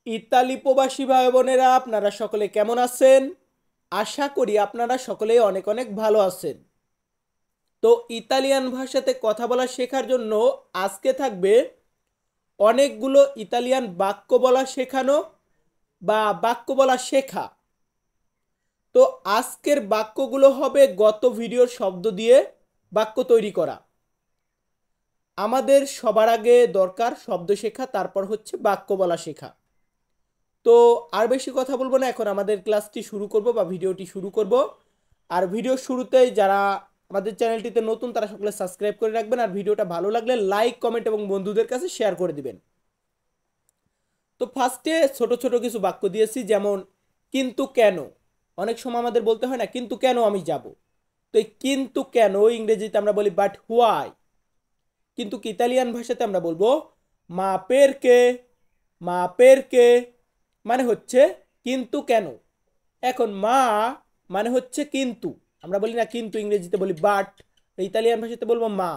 Italy প্রবাসী ভাই বোনেরা আপনারা সকলে কেমন আছেন? আশা করি আপনারা সকলেই অনেক অনেক ভালো আছেন। তো ইতালিয়ান ভাষাতে কথা বলা শেখার জন্য আজকে থাকবে অনেকগুলো ইতালিয়ান বাক্য বলা শেখানো বা বাক্য বলা শেখা। তো আজকের বাক্যগুলো হবে গত ভিডিওর শব্দ দিয়ে বাক্য তৈরি করা। আমাদের সবার আগে দরকার শব্দ শেখা, তারপর হচ্ছে বাক্য বলা শেখা। তো আর বেশি কথা বলবো না, এখন আমাদের ক্লাসটি শুরু করব বা ভিডিওটি শুরু করব। আর ভিডিও শুরুতেই যারা আমাদের চ্যানেলটিতে নতুন তারা সকলে সাবস্ক্রাইব করে রাখবেন, আর ভিডিওটা ভালো লাগলে লাইক কমেন্ট এবং বন্ধুদের কাছে শেয়ার করে দিবেন। তো ফার্স্টে ছোট ছোট কিছু বাক্য দিয়েছি, যেমন কিন্তু কেন। অনেক সময় আমাদের বলতে হয় না কিন্তু কেন আমি যাব। তো এই কিন্তু কেন ইংরেজিতে আমরা বলি বাট হোয়াই, কিন্তু ইতালিয়ান ভাষাতে আমরা বলবো মা পেরকে। মা পেরকে মানে হচ্ছে কিন্তু কেন। এখন মা মানে হচ্ছে কিন্তু, আমরা বলি না কিন্তু ইংরেজিতে বলি বাট, ইতালিয়ান ভাষাতে বলবো মা।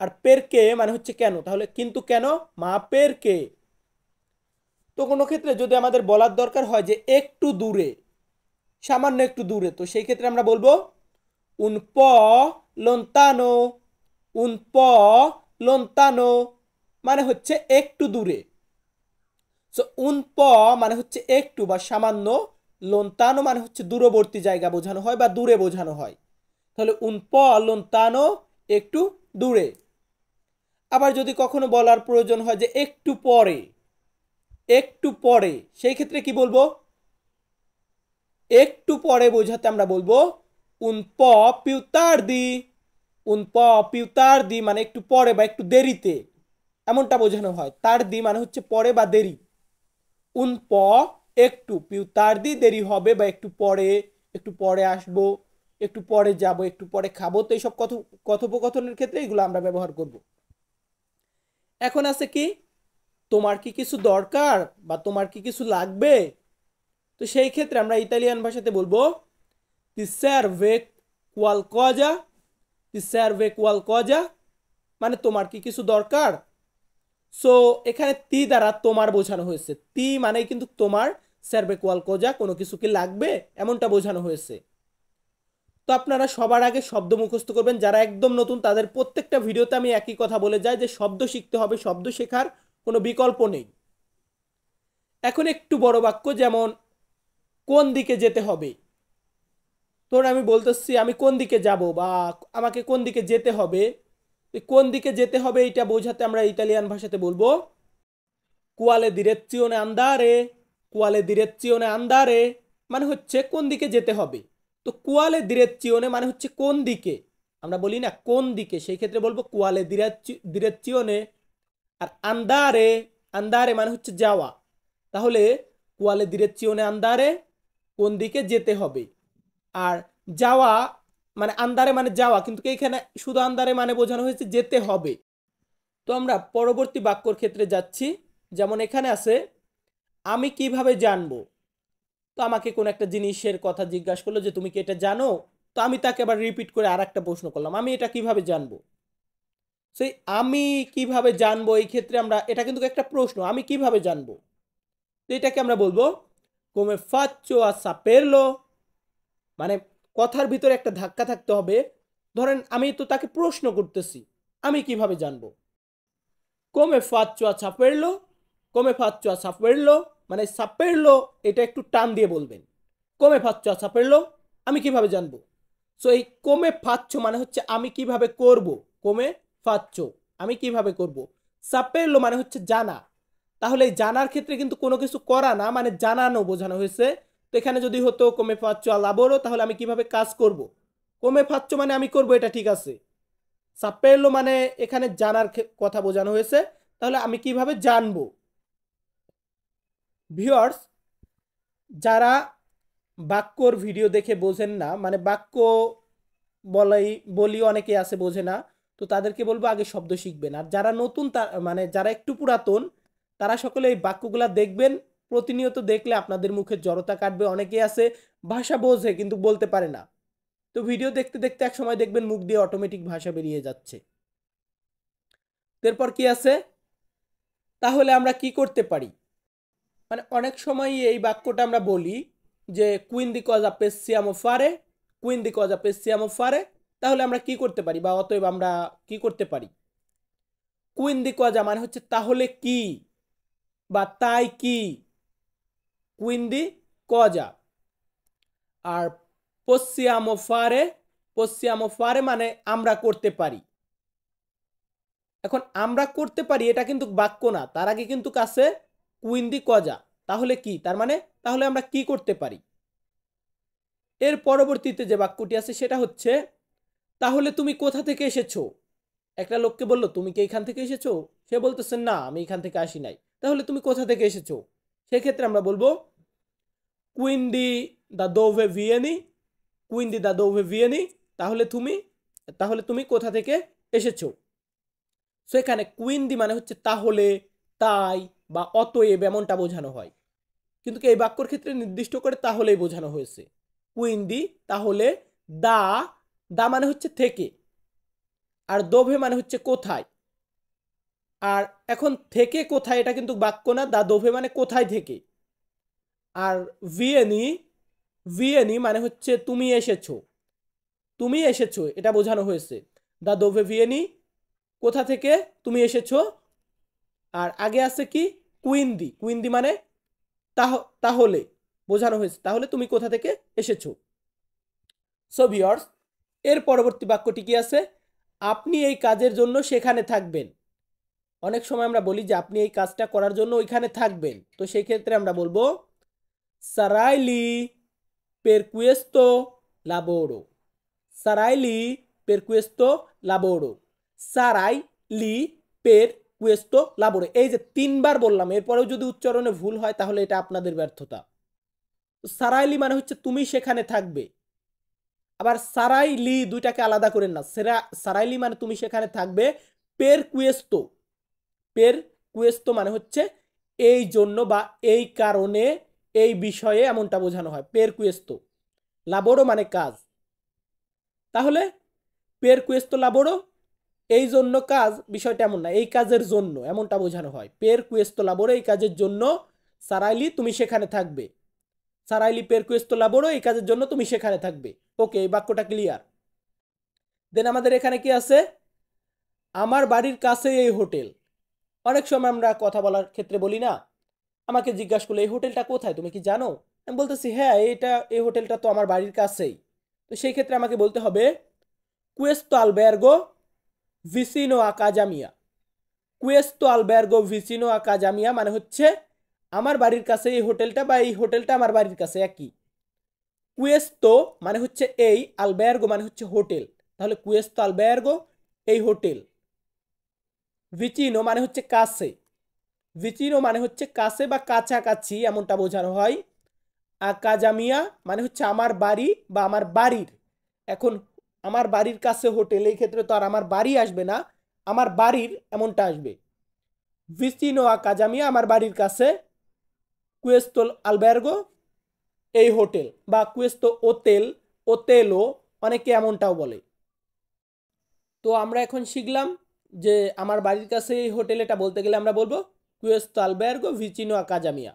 আর পেরকে মানে হচ্ছে কেন, তাহলে কিন্তু কেন মা পেরকে। তো কোনো ক্ষেত্রে যদি আমাদের বলার দরকার হয় যে একটু দূরে, সামান্য একটু দূরে, তো সেই ক্ষেত্রে আমরা বলবো un po' lontano। un po' lontano মানে হচ্ছে একটু দূরে। সো un po' মানে হচ্ছে একটু বা সামান্য, lontano মানে হচ্ছে দূরবর্তী জায়গা বোঝানো হয় বা দূরে বোঝানো হয়। তাহলে un po' lontano একটু দূরে। আবার যদি কখনো বলার প্রয়োজন হয় যে একটু পরে, একটু পরে, সেই ক্ষেত্রে কি বলবো? একটু পরে বোঝাতে আমরা বলবো un po' più tardi। un po' più tardi মানে একটু পরে বা একটু দেরিতে, এমনটা বোঝানো হয়। tardi মানে হচ্ছে পরে বা দেরি। un po' একটু, più tardi দেরি হবে বা একটু পরে, একটু পরে আসবো, একটু পরে যাব, একটু পরে খাবো। তো এইসব কথোপকথনের ক্ষেত্রে এগুলো আমরা ব্যবহার করব। এখন আছে কি তোমার কি কিছু দরকার বা তোমার কি কিছু লাগবে। তো সেই ক্ষেত্রে আমরা ইতালিয়ান ভাষাতে বলবো ti serve qualcosa। ti serve qualcosa মানে তোমার কি কিছু দরকার। সো এখানে তি দ্বারা তোমার বোঝানো হয়েছে, তি মানে কিন্তু তোমার, সার্ভে qualcosa কোনো কিছু কি লাগবে এমনটা বোঝানো হয়েছে। তো আপনারা সবার আগে শব্দ মুখস্থ করবেন, যারা একদম নতুন তাদের প্রত্যেকটা ভিডিওতে আমি একই কথা বলে যাই যে শব্দ শিখতে হবে, শব্দ শেখার কোনো বিকল্প নেই। এখন একটু বড় বাক্য, যেমন কোন দিকে যেতে হবে। ধরুন আমি বলতেছি আমি কোন দিকে যাব বা আমাকে কোন দিকে যেতে হবে। কোন দিকে যেতে হবে এটা বোঝাতে আমরা ইতালিয়ান ভাষাতে বলবো quale direzione andare। quale direzione andare মানে হচ্ছে কোন দিকে যেতে হবে। তো quale direzione মানে হচ্ছে কোন দিকে, আমরা বলি না কোন দিকে, সেই ক্ষেত্রে বলবো quale direzione। আর andare, andare মানে হচ্ছে যাওয়া। তাহলে quale direzione andare কোন দিকে যেতে হবে। আর যাওয়া মানে আন্দারে মানে যাওয়া, কিন্তু এইখানে শুধু আন্দারে মানে বোঝানো হয়েছে যেতে হবে। তো আমরা পরবর্তী বাক্যর ক্ষেত্রে যাচ্ছি, যেমন এখানে আছে আমি কিভাবে জানবো। তো আমাকে কোন একটা জিনিসের কথা জিজ্ঞাসা করলো যে তুমি কি এটা জানো। তো আমি তাকে আবার রিপিট করে আর একটা প্রশ্ন করলাম, আমি এটা কিভাবে জানবো। সেই আমি কিভাবে জানবো, এই ক্ষেত্রে আমরা, এটা কিন্তু একটা প্রশ্ন, আমি কিভাবে জানবো। তো এটাকে আমরা বলবো come faccio a saperlo। মানে কথার ভিতরে একটা ধাক্কা থাকতে হবে। ধরেন আমি তো তাকে প্রশ্ন করতেছি আমি কিভাবে জানবো। come faccio a saperlo। come faccio a saperlo মানে saperlo এটা একটু টান দিয়ে বলবেন। come faccio a saperlo আমি কিভাবে জানবো। সো এই come faccio মানে হচ্ছে আমি কিভাবে করব। come faccio আমি কিভাবে করব। saperlo মানে হচ্ছে জানা। তাহলে এই জানার ক্ষেত্রে কিন্তু কোনো কিছু করা না, মানে জানানো বোঝানো হয়েছে। তো এখানে যদি হতো come faccio a lavoro তাহলে আমি কিভাবে কাজ করব। come faccio মানে আমি করব, এটা ঠিক আছে। সাপেরলো মানে এখানে জানার কথা বোঝানো হয়েছে, তাহলে আমি কিভাবে জানবো। ভিউয়ার্স, যারা বাক্যর ভিডিও দেখে বোঝেন না, মানে বাক্য বলাই বলি অনেকে আছে বোঝে না, তো তাদেরকে বলবো আগে শব্দ শিখবেন। আর যারা নতুন মানে যারা একটু পুরাতন তারা সকলে এই বাক্যগুলা দেখবেন, প্রতিনিয়ত দেখলে আপনাদের মুখে জড়তা কাটবে। অনেকে আছে ভাষা বোঝে কিন্তু বলতে পারে না, তো ভিডিও দেখতে দেখতে এক সময় দেখবেন মুখ দিয়ে অটোমেটিক ভাষা বেরিয়ে যাচ্ছে। এরপর কি আছে, তাহলে আমরা কি করতে পারি। মানে অনেক সময় এই বাক্যটা আমরা বলি যে quindi cosa possiamo fare, quindi cosa possiamo fare, তাহলে আমরা কি করতে পারি বা অতএব আমরা কি করতে পারি। quindi cosa মানে হচ্ছে তাহলে কি বা তাই কি, quindi cosa। আর possiamo fare মানে আমরা করতে পারি। এখন আমরা করতে পারি এটা কিন্তু বাক্য না, তার আগে কিন্তু কাছে quindi cosa, তাহলে কি, তার মানে তাহলে আমরা কি করতে পারি। এর পরবর্তীতে যে বাক্যটি আছে সেটা হচ্ছে তাহলে তুমি কোথা থেকে এসেছো। একটা লোককে বললো তুমি কি এখান থেকে এসেছো, সে বলতেছে না আমি এখান থেকে আসি নাই, তাহলে তুমি কোথা থেকে এসেছো। সেক্ষেত্রে আমরা বলবো quindi da dove vieni, quindi da dove vieni, তাহলে তুমি কোথা থেকে এসেছো। সো এখানে quindi মানে হচ্ছে তাহলে, তাই বা অতএব এমনটা বোঝানো হয়, কিন্তু এই বাক্যর ক্ষেত্রে নির্দিষ্ট করে তাহলেই বোঝানো হয়েছে। quindi তাহলে, দা দা মানে হচ্ছে থেকে, আর দোভে মানে হচ্ছে কোথায়। আর এখন থেকে কোথায় এটা কিন্তু বাক্য না, দা দোভে মানে কোথায় থেকে। আর ভিয়েনি ভিয়েনি মানে হচ্ছে তুমি এসেছো, তুমি এসেছো এটা বোঝানো হয়েছে। দা দোভে ভিয়েনি কোথা থেকে তুমি এসেছো। আর আগে আছে কি কুইন্দি, কুইন্দি মানে তাহলে বোঝানো হয়েছে, তাহলে তুমি কোথা থেকে এসেছো। সো ভিউয়ার্স, এর পরবর্তী বাক্যটি কি আছে, আপনি এই কাজের জন্য সেখানে থাকবেন। অনেক সময় আমরা বলি যে আপনি এই কাজটা করার জন্য ওইখানে থাকবেন, তো সেই ক্ষেত্রে আমরা বলবো সারাইলি per questo lavoro, sarai per questo lavoro, sarai lì per questo lavoro। এই যে তিনবার বললাম, এরপরেও যদি উচ্চারণে ভুল হয় তাহলে এটা আপনাদের ব্যর্থতা। সারাইলি মানে হচ্ছে তুমি সেখানে থাকবে, আবার সারাইলি দুইটাকে আলাদা করেন না, সারাইলি মানে তুমি সেখানে থাকবে, পের কুয়েস্তো, পের কুয়েস্তো মানে হচ্ছে এই জন্য বা এই কারণে, এই বিষয়ে এমনটা বোঝানো হয় পের কুয়েস্তো। লাবোরো মানে কাজ, তাহলে পের কুয়েস্তো লাবোরো এই জন্য কাজ, বিষয়টা এমন না এই কাজের জন্য, এমনটা বোঝানো হয় পের কুয়েস্তো লাবোরো এই কাজের জন্য, সারাইলি তুমি সেখানে থাকবে, সারাইলি পের কুয়েস্তো লাবোরো এই কাজের জন্য তুমি সেখানে থাকবে। ওকে, এই বাক্যটা ক্লিয়ার। দেন আমাদের এখানে কি আছে, আমার বাড়ির কাছে এই হোটেল। অনেক সময় আমরা কথা বলার ক্ষেত্রে বলি না, আমাকে জিজ্ঞাসা করলে এই হোটেলটা কোথায় তুমি কি জানো, আমি বলতেছি হ্যাঁ এই হোটেলটা তো আমার বাড়ির কাছেই। তো সেই ক্ষেত্রে আমাকে বলতে হবে কুয়েস্তো আলবের্গো ভিসিনো আ কাজা মিয়া, কুয়েস্তো আলবের্গো ভিসিনো আ কাজা মিয়া মানে হচ্ছে আমার বাড়ির কাছে এই হোটেলটা বা এই হোটেলটা আমার বাড়ির কাছে একই। কুয়েস্তো মানে হচ্ছে এই, আলবের্গো মানে হচ্ছে হোটেল, তাহলে কুয়েস্তো আলবের্গো এই হোটেল, ভিচিনো মানে হচ্ছে কাছে, ভিচিনো মানে হচ্ছে কাছে বা কাছাকাছি এমনটা বোঝানো হয়। আকাজামিয়া মানে হচ্ছে আমার বাড়ি বা আমার বাড়ির। এখন আমার বাড়ির কাছে হোটেল, এই ক্ষেত্রে তো আর আমার বাড়ি আসবে না, আমার বাড়ির এমনটা আসবে। ভিচিনো আকাজামিয়া আমার বাড়ির কাছে, কুয়েস্তো আলবের্গো এই হোটেল বা কুয়েস্তো ওতেল, ওতেলো অনেকে এমনটাও বলে। তো আমরা এখন শিখলাম যে আমার বাড়ির কাছে এই হোটেল, এটা বলতে গেলে আমরা বলবো কুয়েস্তো আলবের্গো ভিচিনো আ কাজা মিয়া।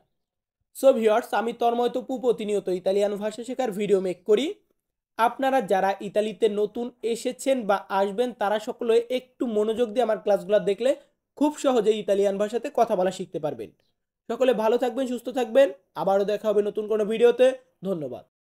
সো ভিউয়ার্স, আমি তন্ময় তপু প্রতিনিয়ত ইতালিয়ান ভাষা শেখার ভিডিও মেক করি। আপনারা যারা ইতালিতে নতুন এসেছেন বা আসবেন তারা সকলে একটু মনোযোগ দিয়ে আমার ক্লাসগুলো দেখলে খুব সহজেই ইতালিয়ান ভাষাতে কথা বলা শিখতে পারবেন। সকলে ভালো থাকবেন, সুস্থ থাকবেন, আবারও দেখা হবে নতুন কোনো ভিডিওতে। ধন্যবাদ।